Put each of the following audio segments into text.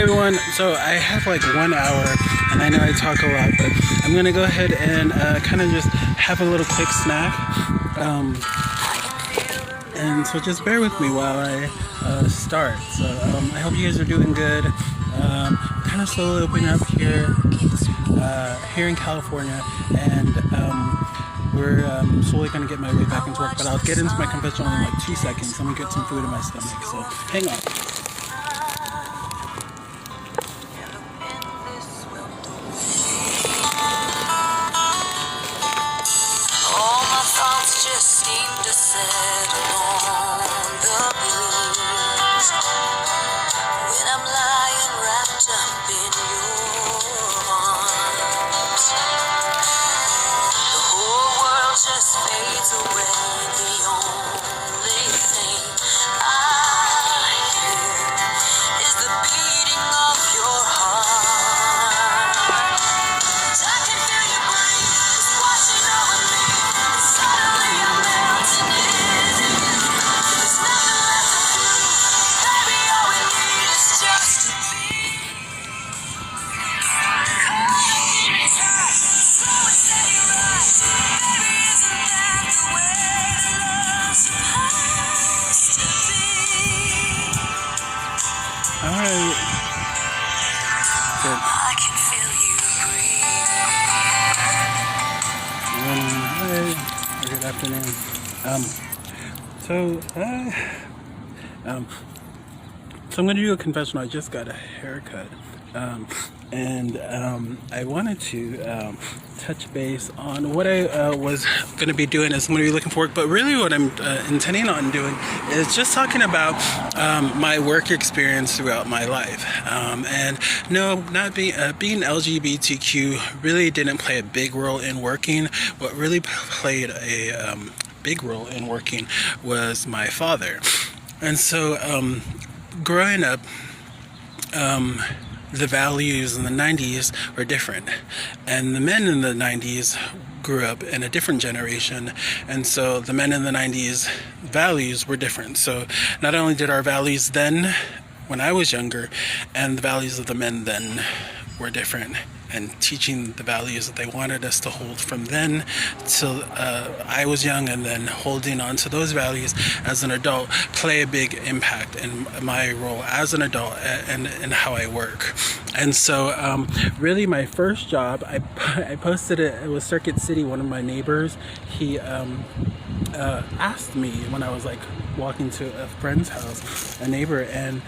Hey everyone, so I have like 1 hour, and I know I talk a lot, but I'm gonna go ahead and kind of just have a little quick snack. And so just bear with me while I start. So I hope you guys are doing good. Kind of slowly opening up here in California, and we're slowly gonna get my way back into work. But I'll get into my confessional in like 2 seconds. Let me get some food in my stomach. So hang on. Just seem to settle on the blues when I'm lying wrapped up in your arms. The whole world just fades away. The only thing I hear is the beating of your heart. I can feel your breath, it's washing over me. Suddenly I'm melting into you. There's nothing left to prove. Baby, all we need is just to be. Cold is hot, slow and steady rise. Baby, isn't that the way love's supposed to be? Alright. Good. I can feel you breathe. Hi. Good afternoon. So I'm going to do a confessional. I just got a haircut. And I wanted to touch base on what I was going to be doing as I'm going to be looking for work. But really what I'm intending on doing is just talking about my work experience throughout my life. And no, not being LGBTQ really didn't play a big role in working. What really played a big role in working was my father. And so growing up, the values in the 90s were different, and the men in the 90s grew up in a different generation, and so the men in the 90s values were different. So not only did our values then, when I was younger, and the values of the men then were different, and teaching the values that they wanted us to hold from then till I was young, and then holding on to those values as an adult play a big impact in my role as an adult and how I work. And so really my first job, I posted it was Circuit City. One of my neighbors, he asked me when I was like walking to a friend's house, a neighbor, and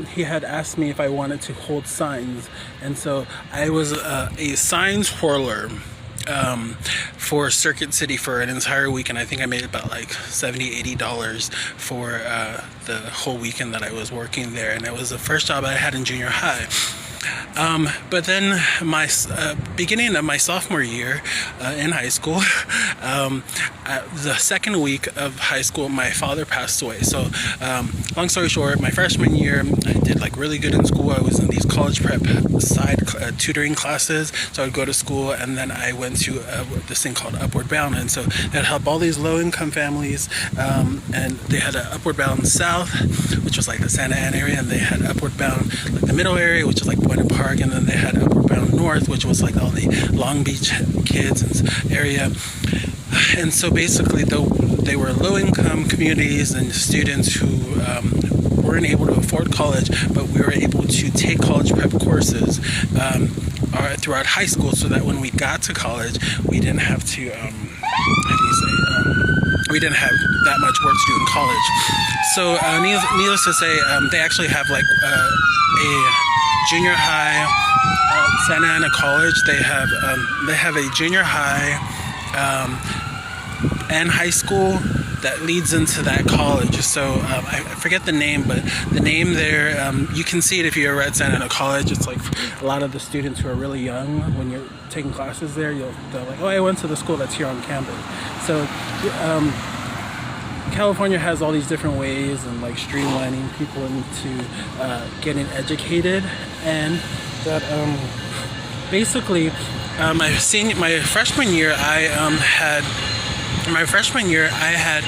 he had asked me if I wanted to hold signs. And so I was a signs twirler for Circuit City for an entire week, and I think I made about like $70-$80 for the whole weekend that I was working there, and it was the first job I had in junior high. But then my beginning of my sophomore year in high school, the second week of high school, my father passed away. So long story short, my freshman year, I did like really good in school. I was in these college prep side tutoring classes. So I'd go to school, and then I went to this thing called Upward Bound. And so that helped all these low-income families, and they had an Upward Bound South, which was like the Santa Ana area, and they had Upward Bound like the middle area, which is like Buena Park, and then they had Upward Bound North, which was like all the Long Beach kids and area. And so basically, though they were low-income communities and students who weren't able to afford college, but we were able to take college prep courses throughout high school, so that when we got to college, we didn't have to we didn't have that much work to do in college. So needless to say, they actually have like a junior high Santa Ana College. They have a junior high and high school that leads into that college. So I forget the name, but the name there, you can see it if you're at Santa Ana College. It's like a lot of the students who are really young, when you're taking classes there, they're like, oh, I went to the school that's here on campus. So California has all these different ways and like streamlining people into getting educated, and that basically my freshman year, I had In my freshman year, I had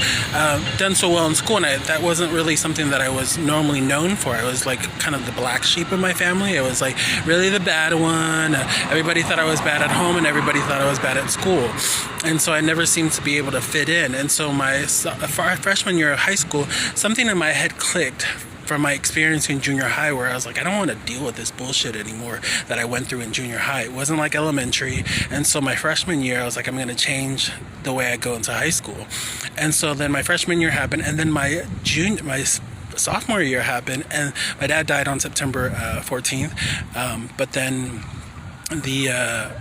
done so well in school, and that wasn't really something that I was normally known for. I was like kind of the black sheep of my family. I was like really the bad one. Everybody thought I was bad at home, and everybody thought I was bad at school. And so I never seemed to be able to fit in. And so my freshman year of high school, something in my head clicked from my experience in junior high, where I was like, I don't want to deal with this bullshit anymore that I went through in junior high. It wasn't like elementary. And so my freshman year, I was like, I'm going to change the way I go into high school. And so then my freshman year happened, and then my sophomore year happened, and my dad died on September 14th. But then the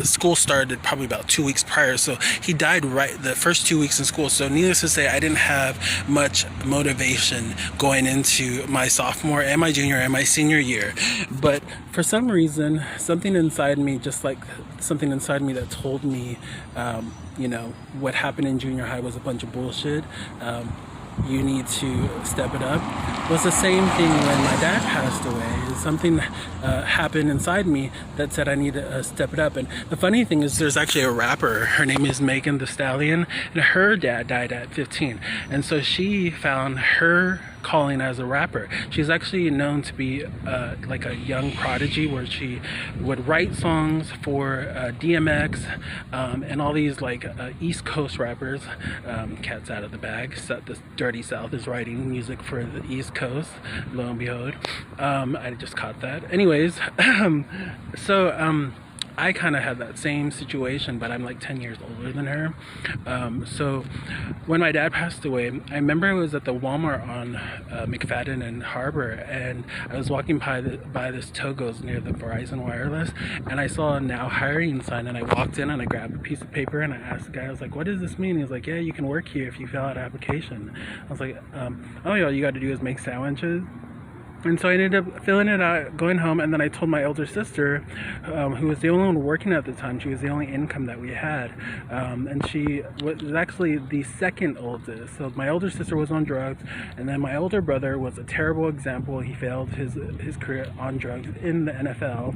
school started probably about 2 weeks prior, so he died right the first 2 weeks in school. So needless to say, I didn't have much motivation going into my sophomore and my junior and my senior year. But for some reason, something inside me, just like something inside me that told me, what happened in junior high was a bunch of bullshit. You need to step it up, was the same thing when my dad passed away. Something happened inside me that said I need to step it up. And the funny thing is, there's actually a rapper, her name is Megan Thee Stallion, and her dad died at 15. And so she found her calling as a rapper. She's actually known to be like a young prodigy, where she would write songs for DMX and all these like East Coast rappers. Cat's out of the bag. The Dirty South is writing music for the East Coast, lo and behold. I just caught that. Anyways, so I kind of had that same situation, but I'm like 10 years older than her. So when my dad passed away, I remember I was at the Walmart on McFadden and Harbor, and I was walking by this Togo's near the Verizon Wireless, and I saw a now hiring sign, and I walked in and I grabbed a piece of paper and I asked the guy, I was like, what does this mean? He was like, yeah, you can work here if you fill out an application. I was like, oh yeah, all you got to do is make sandwiches. And so I ended up filling it out, going home, and then I told my elder sister, who was the only one working at the time. She was the only income that we had, and she was actually the second oldest. So my older sister was on drugs, and then my older brother was a terrible example. He failed his career on drugs in the NFL,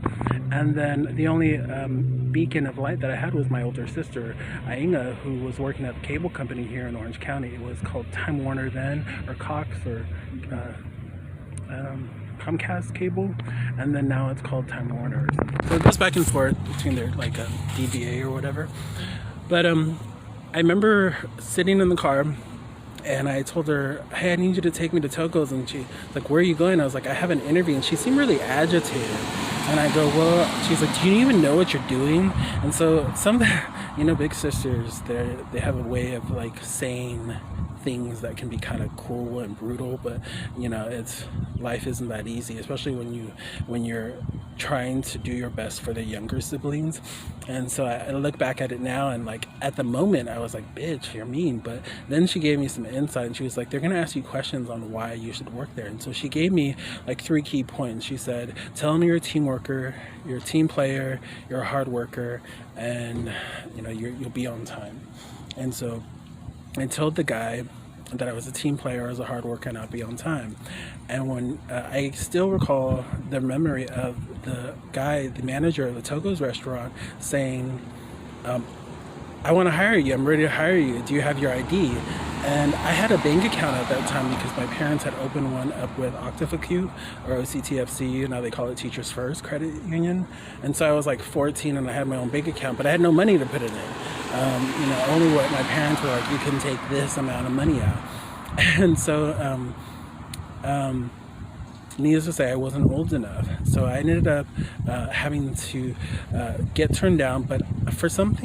and then the only beacon of light that I had was my older sister, Ainga, who was working at the cable company here in Orange County. It was called Time Warner then, or Cox, or Comcast cable, and then now it's called Time Warner. So it goes back and forth between their like DBA or whatever. But I remember sitting in the car, and I told her, hey, I need you to take me to Togo's. And she's like, where are you going? I was like, I have an interview. And she seemed really agitated. And I go, well, she's like, do you even know what you're doing? And so some, big sisters, they have a way of like saying things that can be kind of cruel and brutal, but life isn't that easy, especially when you're trying to do your best for the younger siblings. And so I look back at it now, and like at the moment I was like, bitch, you're mean. But then she gave me some insight, and she was like, they're gonna ask you questions on why you should work there. And so she gave me like 3 key points. She said, tell them you're a team worker, you're a team player, you're a hard worker, and you'll be on time. And so I told the guy that I was a team player, I was a hard worker, and I'd be on time. And when I still recall the memory of the guy, the manager of the Togo's restaurant, saying, I want to hire you, I'm ready to hire you, do you have your ID? And I had a bank account at that time because my parents had opened one up with Octafacute, or OCTFC, now they call it Teachers First Credit Union. And so I was like 14 and I had my own bank account, but I had no money to put it in. Only what my parents were like, you can take this amount of money out. And so, needless to say, I wasn't old enough. So I ended up having to get turned down, but for some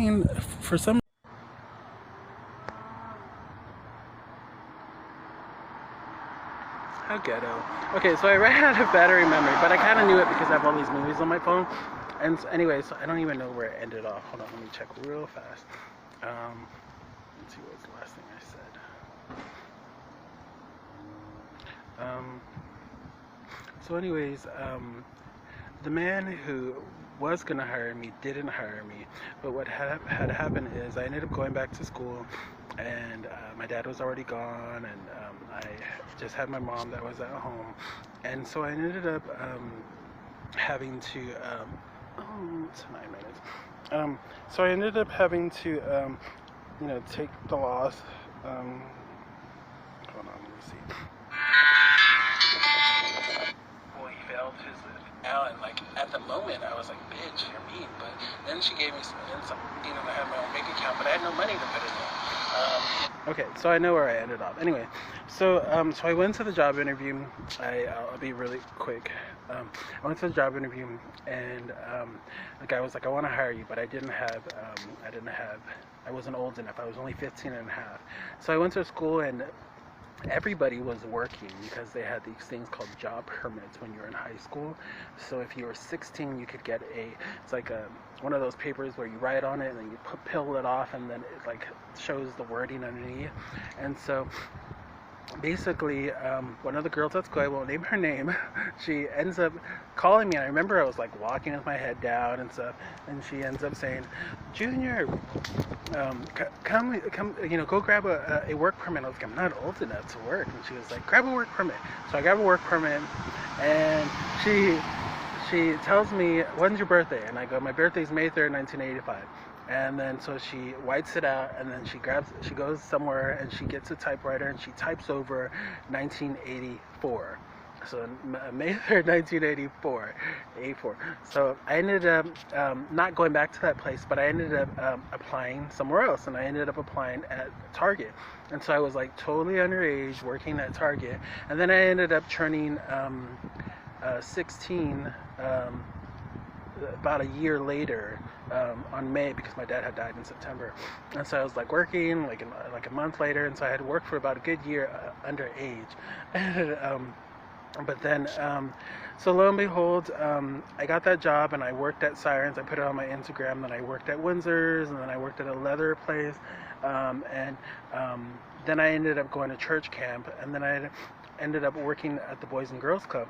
how ghetto. Okay, so I ran out of battery memory, but I kind of knew it because I have all these movies on my phone. And so anyway, so I don't even know where it ended off. Hold on, let me check real fast. Let's see what was the last thing I said. So anyways, the man who was going to hire me didn't hire me. But what had happened is I ended up going back to school, and my dad was already gone, and I just had my mom that was at home. And so I ended up having to it's 9 minutes. So I ended up having to take the loss. Hold on, let me see. Well, he failed his out, and like at the moment, I was like, "Bitch, you're mean." But then she gave me some, I had my own bank account, but I had no money to put it in. Okay, so I know where I ended up. Anyway, so I went to the job interview. I'll be really quick. I went to the job interview, and the guy was like, "I want to hire you," but I wasn't old enough. I was only 15 and a half. So I went to school, and everybody was working because they had these things called job permits when you were in high school. So if you were 16, you could get it's like one of those papers where you write on it and then you peel it off, and then it like shows the wording underneath. And so basically, one of the girls at school, I won't name her name, she ends up calling me. And I remember I was like walking with my head down and stuff, and she ends up saying, "Junior, come, go grab a work permit." I was like, "I'm not old enough to work." And she was like, "Grab a work permit." So I grab a work permit, and she tells me, "When's your birthday?" And I go, "My birthday's May 3rd, 1985. And then so she whites it out, and then she goes somewhere and she gets a typewriter and she types over 1984. So May 3rd, 1984, 84. So I ended up not going back to that place, but I ended up applying somewhere else, and I ended up applying at Target. And so I was like totally underage working at Target, and then I ended up turning 16 about a year later on May, because my dad had died in September. And so I was like working like a month later, and so I had worked for about a good year underage. But then, so lo and behold, I got that job, and I worked at Sirens. I put it on my Instagram. Then I worked at Windsor's, and then I worked at a leather place, and then I ended up going to church camp, and then I ended up working at the Boys and Girls Club.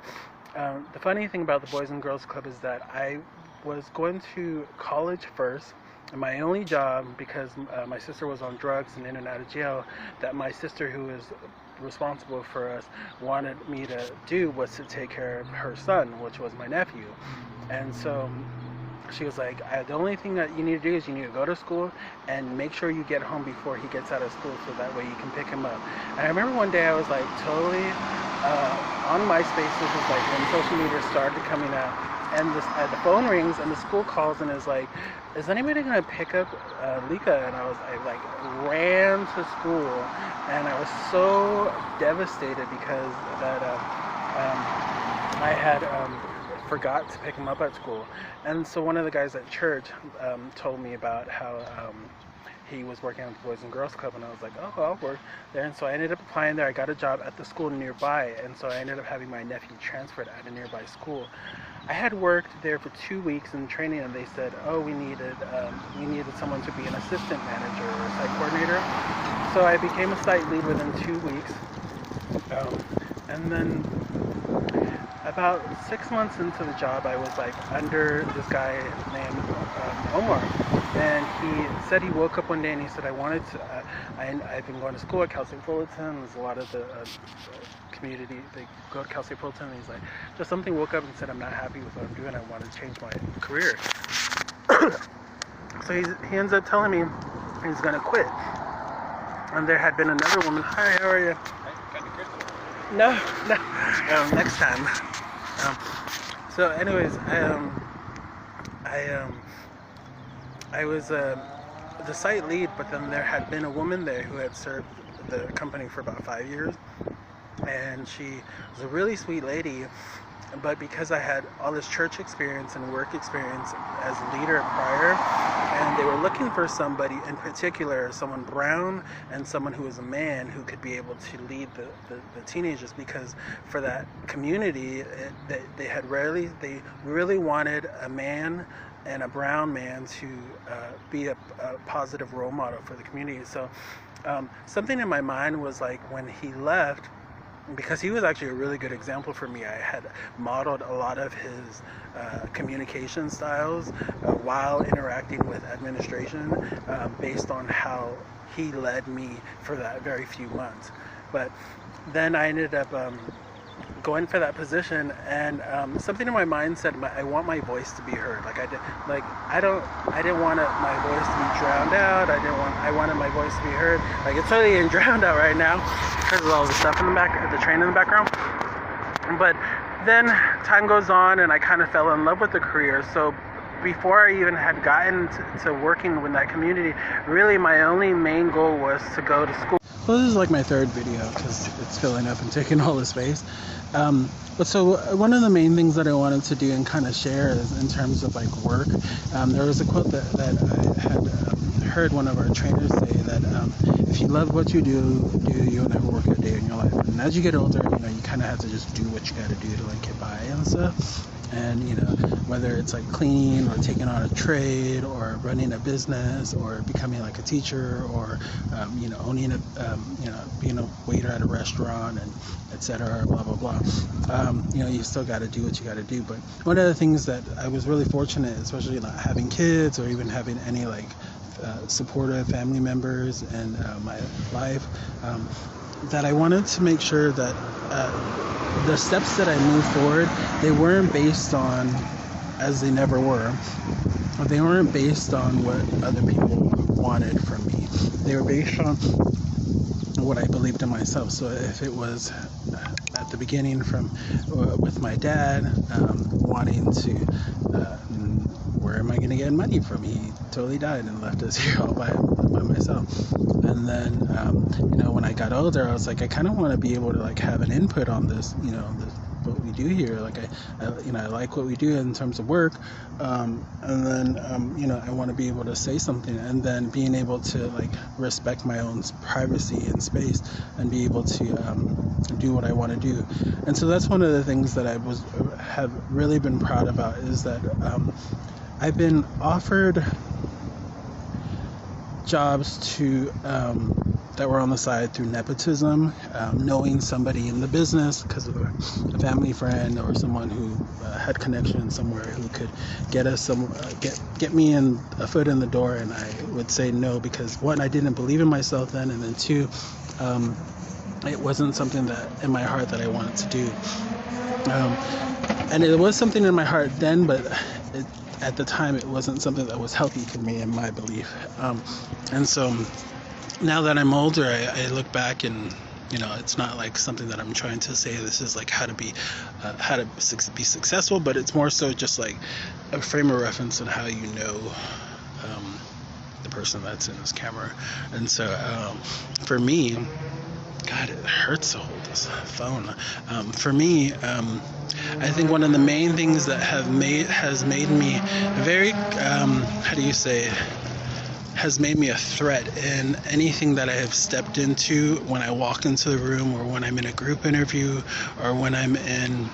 The funny thing about the Boys and Girls Club is that I was going to college first, and my only job, because my sister was on drugs and in and out of jail, that my sister, who is responsible for us, wanted me to do was to take care of her son, which was my nephew. And so she was like, "The only thing that you need to do is you need to go to school and make sure you get home before he gets out of school, so that way you can pick him up." And I remember one day I was like totally on MySpace. This was like when social media started coming out, and the phone rings and the school calls and is like, "Is anybody gonna pick up Lika?" And I like ran to school, and I was so devastated because that I had forgot to pick him up at school. And so one of the guys at church told me about how he was working at the Boys and Girls Club, and I was like, "Oh, I'll work there." And so I ended up applying there. I got a job at the school nearby, and so I ended up having my nephew transferred at a nearby school. I had worked there for 2 weeks in training, and they said, "Oh, we needed someone to be an assistant manager or a site coordinator." So I became a site lead within 2 weeks, and then about 6 months into the job, I was like under this guy named Omar, and he said he woke up one day and he said, "I wanted to. I've been going to school at Cal State Fullerton. There's a lot of the community, they go to Cal State Fullerton." And he's like, "Just something woke up and said, I'm not happy with what I'm doing. I want to change my career." So he ends up telling me he's gonna quit. And there had been another woman. "Hi, how are you?" No. Next time. So, anyways, I was the site lead, but then there had been a woman there who had served the company for about 5 years, and she was a really sweet lady. But because I had all this church experience and work experience as a leader prior, and they were looking for somebody in particular, someone brown and someone who was a man who could be able to lead the teenagers, because for that community, they really wanted a man and a brown man to be a positive role model for the community. So something in my mind was like, when he left, because he was actually a really good example for me. I had modeled a lot of his communication styles while interacting with administration based on how he led me for that very few months. But then I ended up going for that position, and something in my mind said I want my voice to be heard. Like I didn't want my voice to be drowned out. I wanted my voice to be heard. Like it's totally getting drowned out right now because of all the stuff in the back, the train in the background. But then time goes on, and I kind of fell in love with the career. So before I even had gotten to working with that community, really my only main goal was to go to school. Well, this is like my third video because it's filling up and taking all the space. But so one of the main things that I wanted to do and kind of share is in terms of like work. There was a quote that I had heard one of our trainers say that if you love what you do, you'll never work a day in your life. And as you get older, you kind of have to just do what you got to do to like get by and stuff. And whether it's like cleaning or taking on a trade or running a business or becoming like a teacher or owning a being a waiter at a restaurant and etc. blah blah blah. You still got to do what you got to do. But one of the things that I was really fortunate, especially not having kids or even having any like supportive family members in my life, that I wanted to make sure that the steps that I moved forward, they weren't based on, as they never were, they weren't based on what other people wanted from me. They were based on what I believed in myself. So if it was at the beginning from with my dad wanting to, where am I going to get money from? He totally died and left us here all by myself. And then, when I got older, I was like, I kind of want to be able to like have an input on this, what we do here. Like I like what we do in terms of work. And then, I want to be able to say something, and then being able to like respect my own privacy and space and be able to do what I want to do. And so that's one of the things that I have really been proud about, is that I've been offered jobs that were on the side through nepotism, knowing somebody in the business because of a family friend or someone who had connections somewhere who could get us get me in a foot in the door, and I would say no because one, I didn't believe in myself then, and then two, it wasn't something that in my heart that I wanted to do. And it was something in my heart then, but at the time it wasn't something that was healthy for me in my belief. And so now that I'm older, I look back and it's not like something that I'm trying to say this is like how to be successful, but it's more so just like a frame of reference on how the person that's in this camera. And so for me, God, it hurts to hold this phone. For me, I think one of the main things that has made me very, has made me a threat in anything that I have stepped into when I walk into the room, or when I'm in a group interview, or when I'm in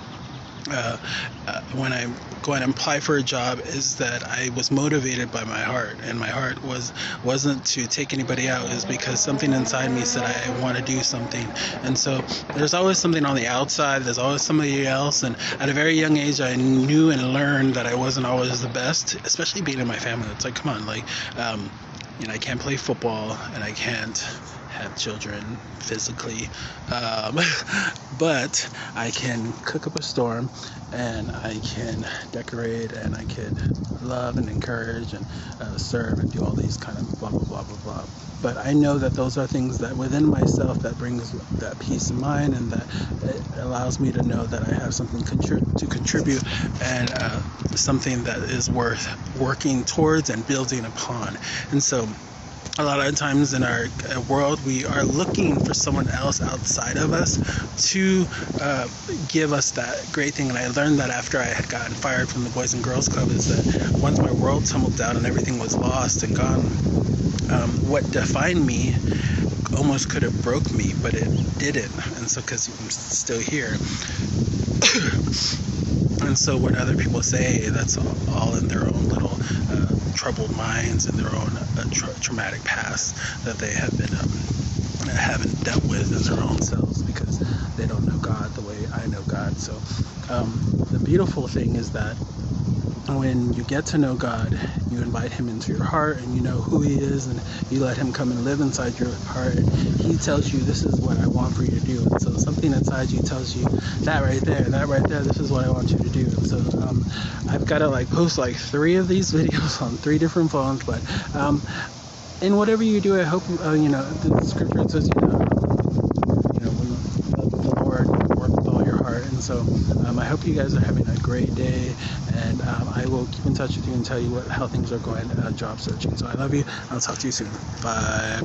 when I'm going to apply for a job, is that I was motivated by my heart, and my heart wasn't to take anybody out. It was because something inside me said I want to do something. And so there's always something on the outside, there's always somebody else, and at a very young age I knew and learned that I wasn't always the best, especially being in my family. It's like, come on, like I can't play football and I can't have children physically, but I can cook up a storm, and I can decorate, and I can love and encourage and serve and do all these kind of blah blah blah blah blah. But I know that those are things that within myself that brings that peace of mind, and that it allows me to know that I have something to contribute, and something that is worth working towards and building upon. And so a lot of times in our world, we are looking for someone else outside of us to give us that great thing. And I learned that after I had gotten fired from the Boys and Girls Club, is that once my world tumbled down and everything was lost and gone, what defined me almost could have broke me, but it didn't. And so, because I'm still here. And so what other people say, that's all in their own little troubled minds and their own traumatic past that they have been haven't dealt with in their own selves, because they don't know God the way I know God. So the beautiful thing is that when you get to know God, you invite him into your heart and you know who he is, and you let him come and live inside your heart. He tells you, this is what I want for you to do. And so something inside you tells you, that right there, this is what I want you to do. And so I've got to post 3 of these videos on 3 different phones, but in whatever you do, I hope the scripture says, the Lord work with all your heart. And so I hope you guys are having a great day, and I will keep in touch with you and tell you how things are going job searching. So I love you. I'll talk to you soon. Bye.